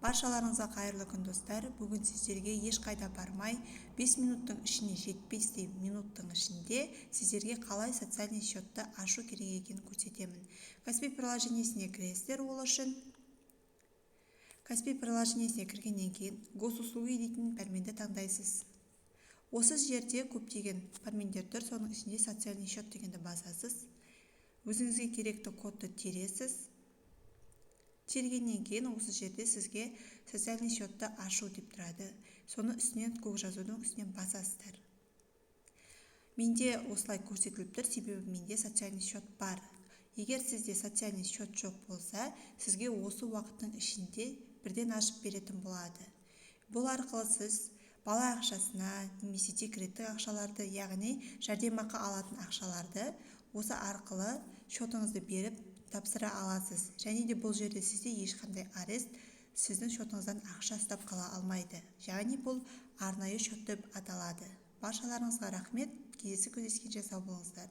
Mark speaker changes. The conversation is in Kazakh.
Speaker 1: Баршаларыңызға қайырлы күн достар. Бүгін сіздерге ешқайда бармай 5 минуттың ішіне жетпестей минуттың ішінде сіздерге қалай социальный счетты ашу керек екенін көрсетемін. Каспи приложениесіне кіресіздер. Ол үшін Каспи приложениесіне кіргеннен кейін госуслуги дейтін пәрменді таңдайсыз. Осы жерде көптеген пәрмендер тұр, соның ішінде социальный счет дегенді басасыз. Өзіңізге керекті кодты тересіз. Тергеннен кейін осы жерде сізге социальный счетты ашу деп тұрады. Соны үстінен көк жазудың үстінен басасыздар. Менде осылай көрсетіліп тұр, себебі менде социальный счет бар. Егер сізде социальный счет жоқ болса, сізге осы уақыттың ішінде бірден ашып беретін болады. Бұл арқылы сіз бала ақшасына немесе декреттік ақшаларды, яғни жәрдемақы алатын ақшаларды осы арқылы счетыңызды беріп тапсыра аласыз. Және де бұл жерде сізде ешқандай арест сіздің счетыңыздан ақша ұстап қала алмайды. Яғни бұл арнайы счет деп аталады. Баршаларыңызға рахмет. Келесі кездескенше сау болыңыздар.